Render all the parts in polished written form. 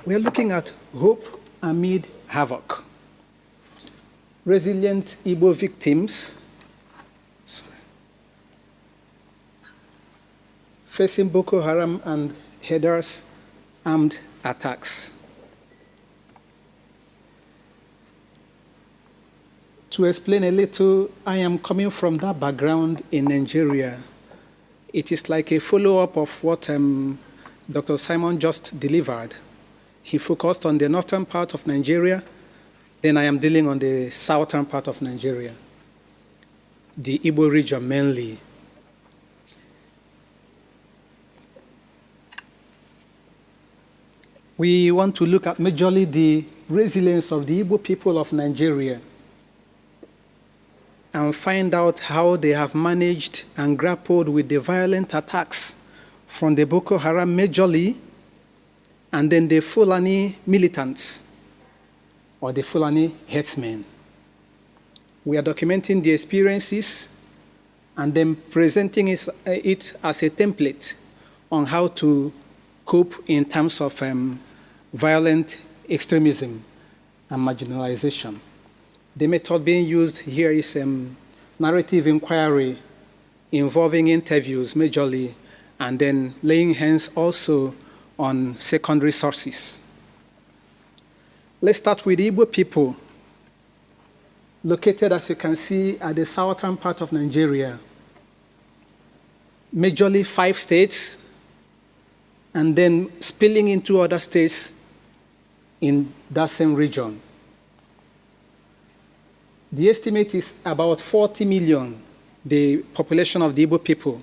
We are looking at hope amid havoc. Resilient Igbo victims facing Boko Haram and herdsmen armed attacks. To explain a little, I am coming from that background in Nigeria. It is like a follow-up of what Dr. Simon just delivered. He focused on the northern part of Nigeria, then I am dealing on the southern part of Nigeria, the Igbo region mainly. We want to look at majorly the resilience of the Igbo people of Nigeria and find out how they have managed and grappled with the violent attacks from the Boko Haram majorly, and then the Fulani militants, or the Fulani herdsmen. We are documenting the experiences and then presenting it as a template on how to cope in terms of violent extremism and marginalization. The method being used here is narrative inquiry involving interviews majorly, and then laying hands also on secondary sources. Let's start with the Igbo people, located, as you can see, at the southern part of Nigeria. Majorly 5 states, and then spilling into other states in that same region. The estimate is about 40 million, the population of the Igbo people.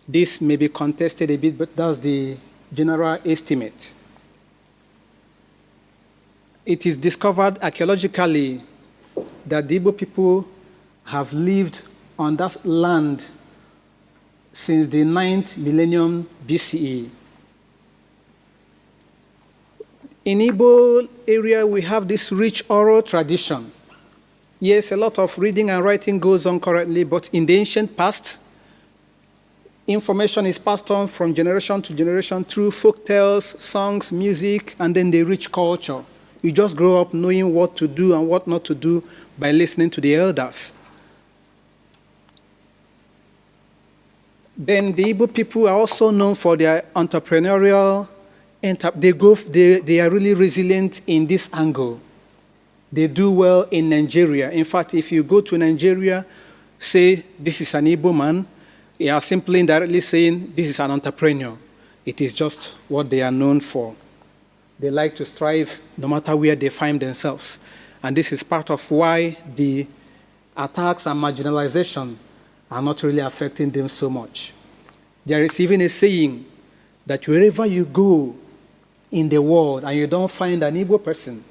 This may be contested a bit, but that's the general estimate. It is discovered archaeologically that the Igbo people have lived on that land since the 9th millennium BCE. In Igbo area, we have this rich oral tradition. Yes, a lot of reading and writing goes on currently, but in the ancient past, information is passed on from generation to generation through folk tales, songs, music, and then the rich culture. You just grow up knowing what to do and what not to do by listening to the elders. Then the Igbo people are also known for their entrepreneurial, they are really resilient in this angle. They do well in Nigeria. In fact, if you go to Nigeria, say this is an Igbo man, you are simply indirectly saying this is an entrepreneur. It is just what they are known for. They like to strive no matter where they find themselves. And this is part of why the attacks and marginalization are not really affecting them so much. There is even a saying that wherever you go in the world and you don't find an Igbo person,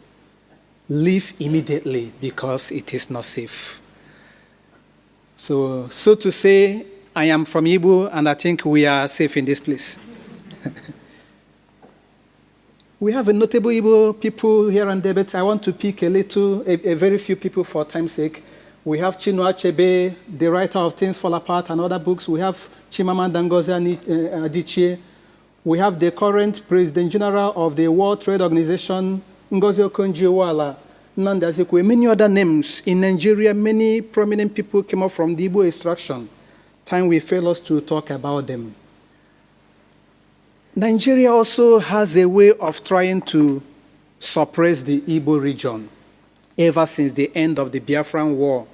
leave immediately because it is not safe. So to say, I am from Igbo and I think we are safe in this place. We have a notable Igbo people here and there, but I want to pick a very few people for time's sake. We have Chinua Achebe, the writer of Things Fall Apart and other books. We have Chimamanda Ngozi Adichie. We have the current President General of the World Trade Organization, Ngozi Okonjo-Iweala, Nnamdi Azikiwe, many other names. In Nigeria, many prominent people came up from the Igbo extraction. Time will fail us to talk about them. Nigeria also has a way of trying to suppress the Igbo region ever since the end of the Biafran War.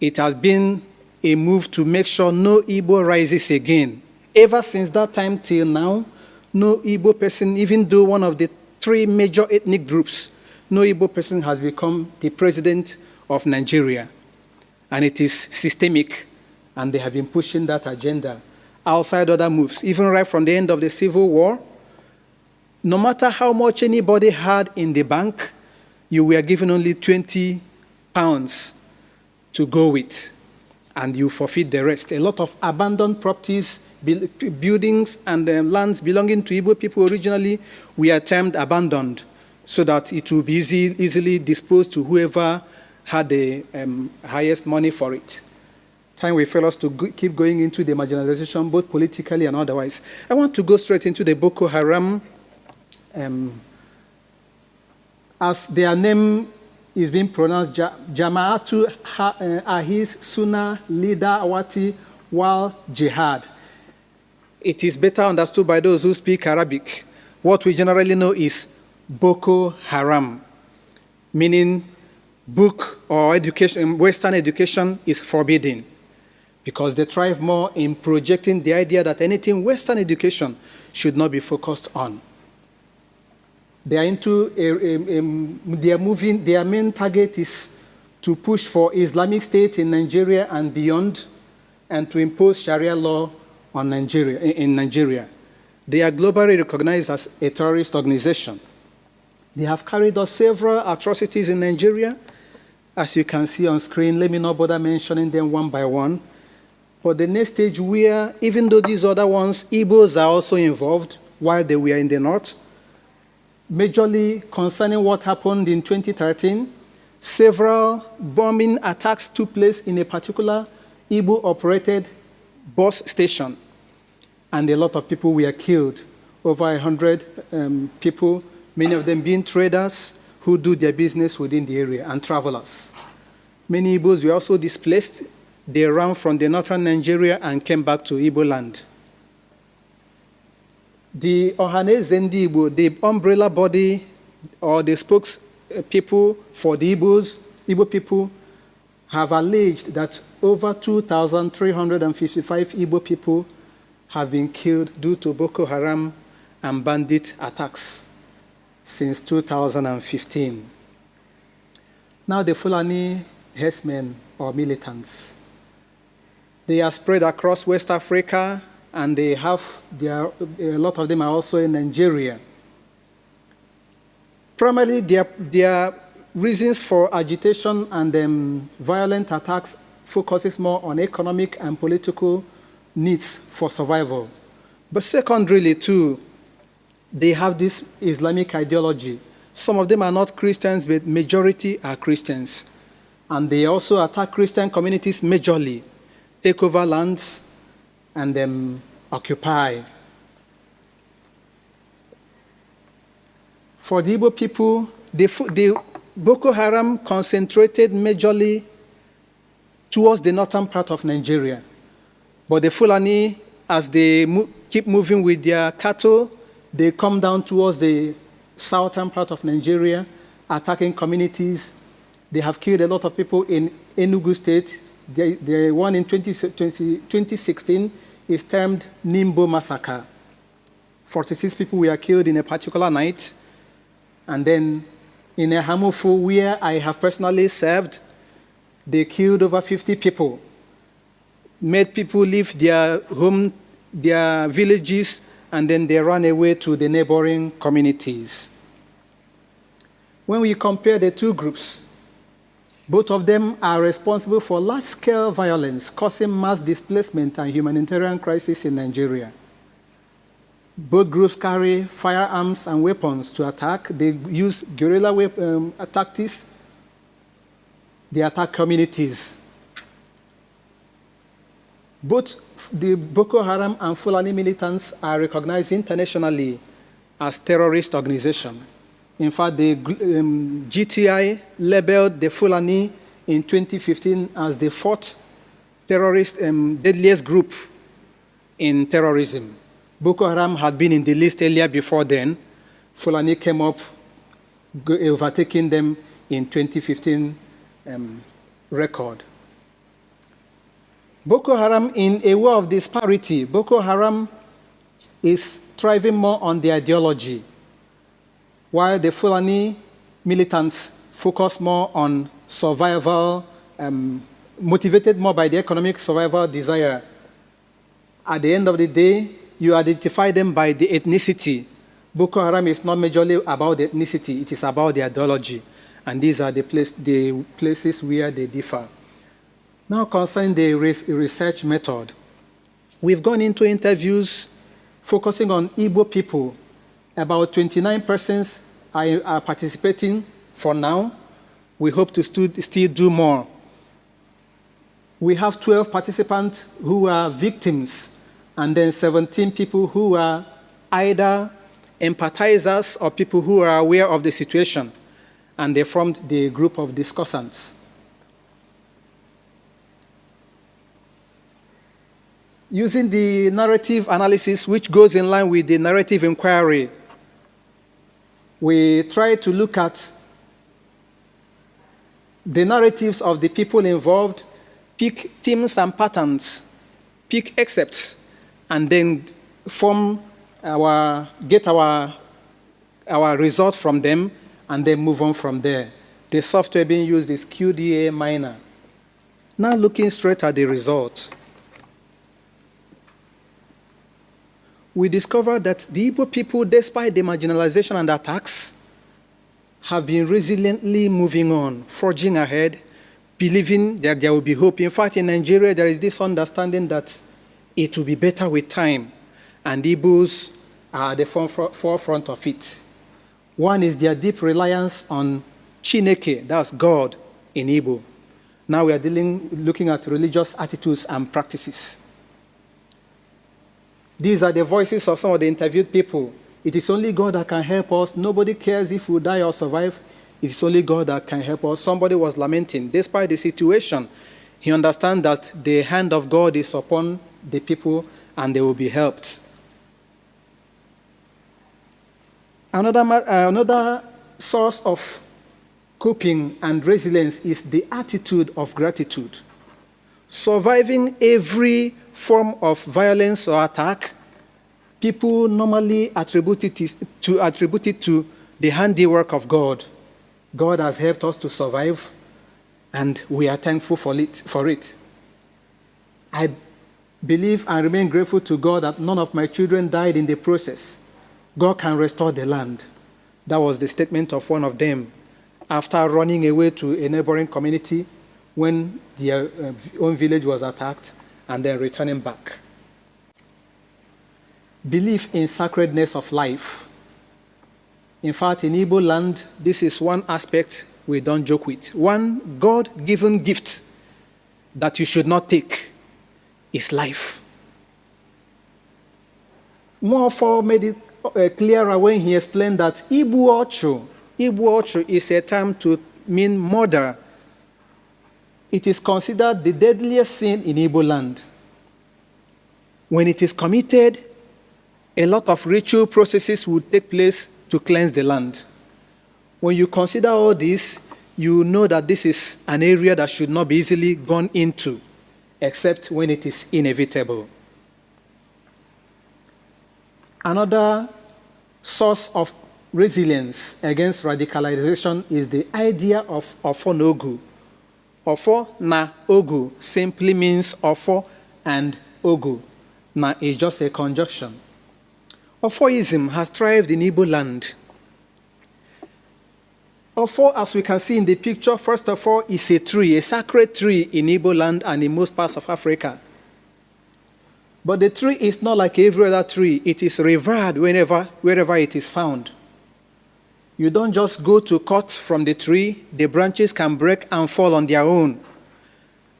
It has been a move to make sure no Igbo rises again. Ever since that time till now, no Igbo person, even though one of the 3 major ethnic groups, no Igbo person has become the president of Nigeria. And it is systemic, and they have been pushing that agenda outside other moves. Even right from the end of the Civil War, no matter how much anybody had in the bank, you were given only 20 pounds to go with, and you forfeit the rest. A lot of abandoned properties, buildings, and lands belonging to Igbo people originally were termed abandoned, so that it will be easily disposed to whoever had the highest money for it. Time will fail us to keep going into the marginalization, both politically and otherwise. I want to go straight into the Boko Haram as their name is being pronounced, Jama'atu Ahis Sunnah Leader Awati Wal Jihad. It is better understood by those who speak Arabic. What we generally know is Boko Haram, meaning book or education, Western education is forbidden, because they thrive more in projecting the idea that anything Western education should not be focused on. They are into their main target is to push for Islamic State in Nigeria and beyond, and to impose Sharia law on in Nigeria. They are globally recognized as a terrorist organization. They have carried out several atrocities in Nigeria, as you can see on screen. Let me not bother mentioning them one by one. But the next stage, where even though these other ones, Igbos are also involved while they were in the north, majorly concerning what happened in 2013, several bombing attacks took place in a particular Igbo-operated bus station, and a lot of people were killed, over 100 people, many of them being traders who do their business within the area, and travelers. Many Igbos were also displaced. They ran from the northern Nigeria and came back to Igbo land. The Ohaneze Ndi Igbo, the umbrella body or the spokespeople for the Igbo people, have alleged that over 2,355 Igbo people have been killed due to Boko Haram and bandit attacks since 2015. Now the Fulani herdsmen or militants, they are spread across West Africa, and they have a lot of them are also in Nigeria. Primarily, their reasons for agitation and violent attacks focuses more on economic and political needs for survival. But secondarily, too, they have this Islamic ideology. Some of them are not Christians, but majority are Christians. And they also attack Christian communities majorly, take over lands, and occupy. For the Igbo people, the Boko Haram concentrated majorly towards the northern part of Nigeria. But the Fulani, as they keep moving with their cattle, they come down towards the southern part of Nigeria, attacking communities. They have killed a lot of people in Enugu State. The one in 2016 is termed Nimbo Massacre. 46 people were killed in a particular night. And then in Ehamufu, where I have personally served, they killed over 50 people, made people leave their home, their villages, and then they ran away to the neighboring communities. When we compare the two groups, both of them are responsible for large-scale violence, causing mass displacement and humanitarian crisis in Nigeria. Both groups carry firearms and weapons to attack. They use guerrilla tactics. They attack communities. Both the Boko Haram and Fulani militants are recognized internationally as terrorist organizations. In fact, the GTI labeled the Fulani in 2015 as the fourth terrorist, deadliest group in terrorism. Boko Haram had been in the list earlier before then. Fulani came up, overtaking them in 2015 record. Boko Haram, in a war of disparity, Boko Haram is thriving more on the ideology, while the Fulani militants focus more on survival, motivated more by the economic survival desire. At the end of the day, you identify them by the ethnicity. Boko Haram is not majorly about the ethnicity, it is about the ideology. And these are the places where they differ. Now, concerning the research method, we've gone into interviews focusing on Igbo people. About 29 persons are participating for now. We hope to still do more. We have 12 participants who are victims, and then 17 people who are either empathizers or people who are aware of the situation, and they formed the group of discussants. Using the narrative analysis, which goes in line with the narrative inquiry, we try to look at the narratives of the people involved, pick themes and patterns, pick excerpts, and then get our results from them, and then move on from there. The software being used is QDA Miner. Now looking straight at the results, we discovered that the Igbo people, despite the marginalization and attacks, have been resiliently moving on, forging ahead, believing that there will be hope. In fact, in Nigeria, there is this understanding that it will be better with time, and Igbos are at the forefront of it. One is their deep reliance on Chineke, that's God in Igbo. Now we are looking at religious attitudes and practices. These are the voices of some of the interviewed people. It is only God that can help us. Nobody cares if we die or survive. It is only God that can help us. Somebody was lamenting. Despite the situation, he understands that the hand of God is upon the people and they will be helped. Another source of coping and resilience is the attitude of gratitude. Surviving every form of violence or attack, people normally attribute it to the handiwork of God. God has helped us to survive, and we are thankful for it. I believe and remain grateful to God that none of my children died in the process. God can restore the land. That was the statement of one of them after running away to a neighboring community when their own village was attacked, and then returning back. Belief in sacredness of life. In fact, in Igbo land, this is one aspect we don't joke with. One God-given gift that you should not take is life. Mwafo made it clearer when he explained that Igbo Ocho is a term to mean murder. It is considered the deadliest sin in Igbo land. When it is committed, a lot of ritual processes would take place to cleanse the land. When you consider all this, you know that this is an area that should not be easily gone into, except when it is inevitable. Another source of resilience against radicalization is the idea of Ofo-Nogu. Ofo na Ogu simply means Ofo and Ogu. Na is just a conjunction. Ofoism has thrived in Igbo land. Ofo, as we can see in the picture, first of all, is a tree, a sacred tree in Igbo land and in most parts of Africa. But the tree is not like every other tree. It is revered wherever it is found. You don't just go to cut from the tree. The branches can break and fall on their own.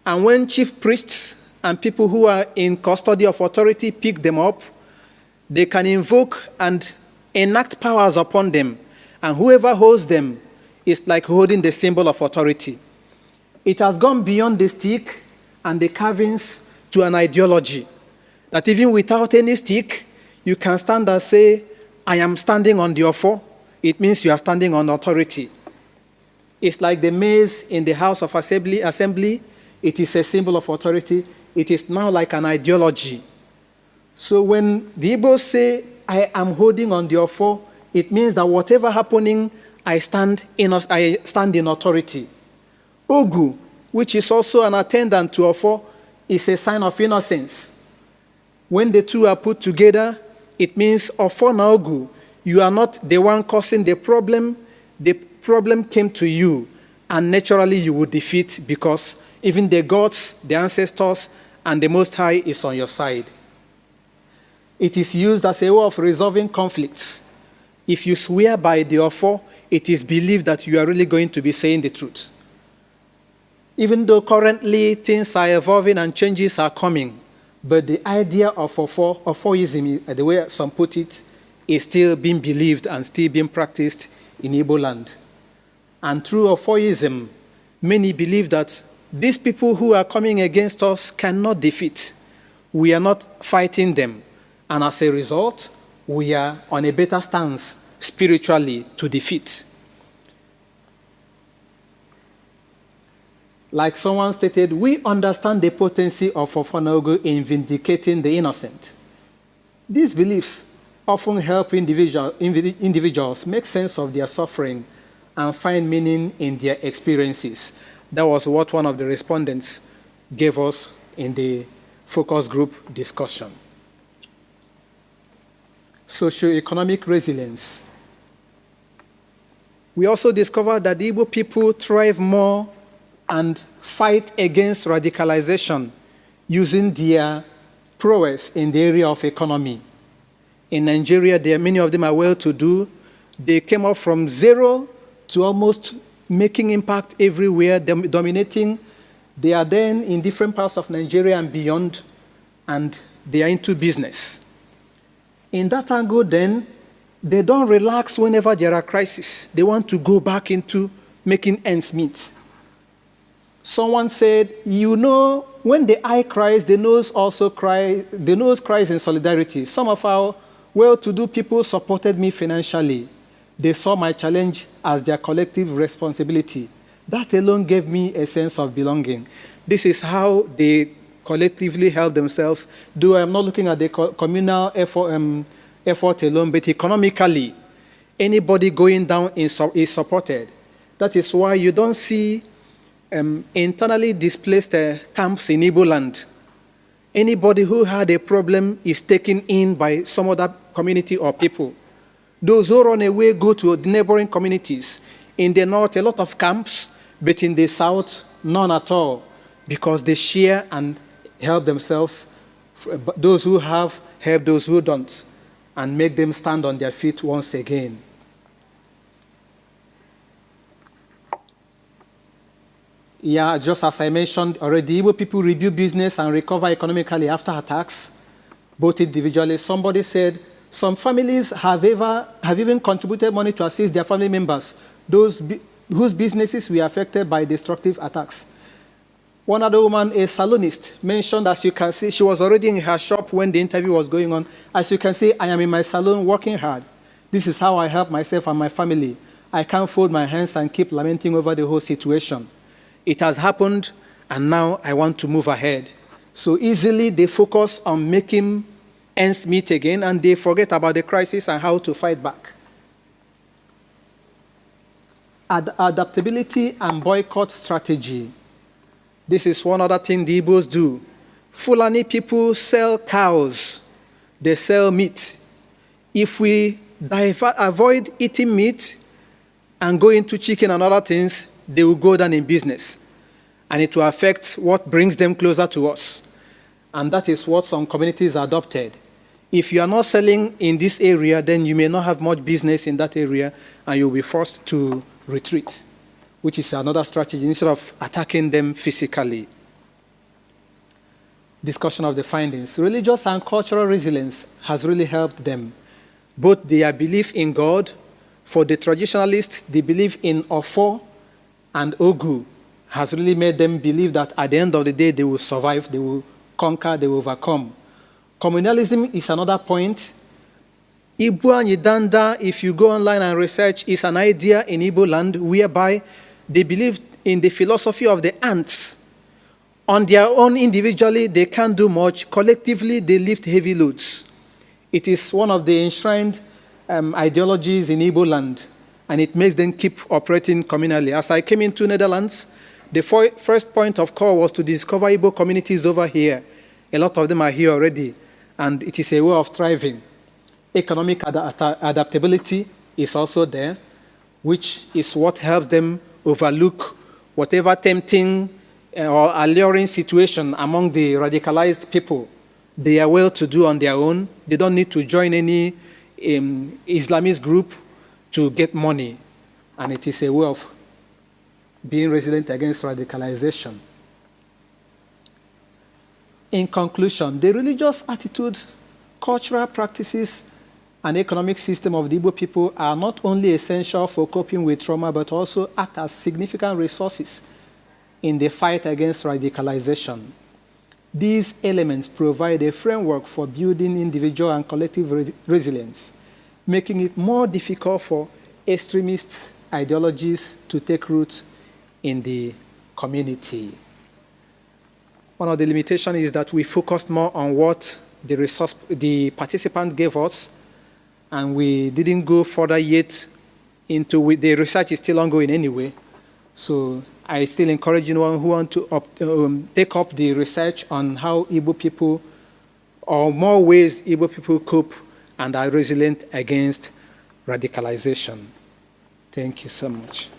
And when chief priests and people who are in custody of authority pick them up, they can invoke and enact powers upon them. And whoever holds them is like holding the symbol of authority. It has gone beyond the stick and the carvings to an ideology. That even without any stick, you can stand and say, I am standing on the Ofo. It means you are standing on authority. It's like the maize in the House of Assembly. It is a symbol of authority. It is now like an ideology. So when the Igbos say, I am holding on the Ofo, it means that whatever happening, I stand in authority. Ogu, which is also an attendant to Ofo, is a sign of innocence. When the two are put together, it means Ofo na Ogu. You are not the one causing the problem. The problem came to you, and naturally you will defeat because even the gods, the ancestors, and the Most High is on your side. It is used as a way of resolving conflicts. If you swear by the Ofo, it is believed that you are really going to be saying the truth. Even though currently things are evolving and changes are coming, but the idea of Ofoism, the way some put it, is still being believed and still being practiced in Igbo land. And through Ofoism, many believe that these people who are coming against us cannot defeat. We are not fighting them. And as a result, we are on a better stance spiritually to defeat. Like someone stated, we understand the potency of Ofonogo in vindicating the innocent. These beliefs often help individuals make sense of their suffering and find meaning in their experiences. That was what one of the respondents gave us in the focus group discussion. Socioeconomic resilience. We also discovered that the Igbo people thrive more and fight against radicalization using their prowess in the area of economy. In Nigeria, many of them are well-to-do. They came up from zero to almost making impact everywhere, dominating. They are then in different parts of Nigeria and beyond, and they are into business. In that angle, then, they don't relax whenever there are crises. They want to go back into making ends meet. Someone said, you know, when the eye cries, the nose also cries. The nose cries in solidarity. Some of our well-to-do people supported me financially. They saw my challenge as their collective responsibility. That alone gave me a sense of belonging. This is how they collectively help themselves. Though I'm not looking at the communal effort alone, but economically, anybody going down is supported. That is why you don't see internally displaced camps in Igbo land. Anybody who had a problem is taken in by some other community or people. Those who run away go to the neighboring communities. In the north, a lot of camps, but in the south, none at all, because they share and help themselves. Those who have help those who don't, and make them stand on their feet once again. Yeah, just as I mentioned already, Igbo people rebuild business and recover economically after attacks, both individually. Somebody said some families have even contributed money to assist their family members, those whose businesses were affected by destructive attacks. One other woman, a salonist, mentioned, as you can see, she was already in her shop when the interview was going on. As you can see, I am in my salon working hard. This is how I help myself and my family. I can't fold my hands and keep lamenting over the whole situation. It has happened, and now I want to move ahead. So easily they focus on making ends meet again, and they forget about the crisis and how to fight back. Adaptability and boycott strategy. This is one other thing the Igbos do. Fulani people sell cows. They sell meat. If we avoid eating meat and go into chicken and other things, they will go down in business. And it will affect what brings them closer to us. And that is what some communities adopted. If you are not selling in this area, then you may not have much business in that area, and you'll be forced to retreat, which is another strategy, instead of attacking them physically. Discussion of the findings. Religious and cultural resilience has really helped them. Both their belief in God, for the traditionalists, they believe in Ofo and Ogu, has really made them believe that at the end of the day, they will survive, they will conquer, they will overcome. Communalism is another point. Igbo and Yidanda, if you go online and research, is an idea in Igbo land whereby they believe in the philosophy of the ants. On their own, individually, they can't do much. Collectively, they lift heavy loads. It is one of the enshrined ideologies in Igbo land, and it makes them keep operating communally. As I came into Netherlands, the first point of call was to discover Igbo communities over here. A lot of them are here already, and it is a way of thriving. Economic adaptability is also there, which is what helps them overlook whatever tempting or alluring situation among the radicalized people. They are well to do on their own. They don't need to join any Islamist group to get money. And it is a way of being resilient against radicalization. In conclusion, the religious attitudes, cultural practices, and economic system of the Igbo people are not only essential for coping with trauma, but also act as significant resources in the fight against radicalization. These elements provide a framework for building individual and collective resilience, making it more difficult for extremist ideologies to take root in the community. One of the limitations is that we focused more on what the participant gave us, and we didn't go further yet into the research is still ongoing anyway. So I still encourage anyone who want to take up the research on how Igbo people, or more ways Igbo people cope and are resilient against radicalization. Thank you so much.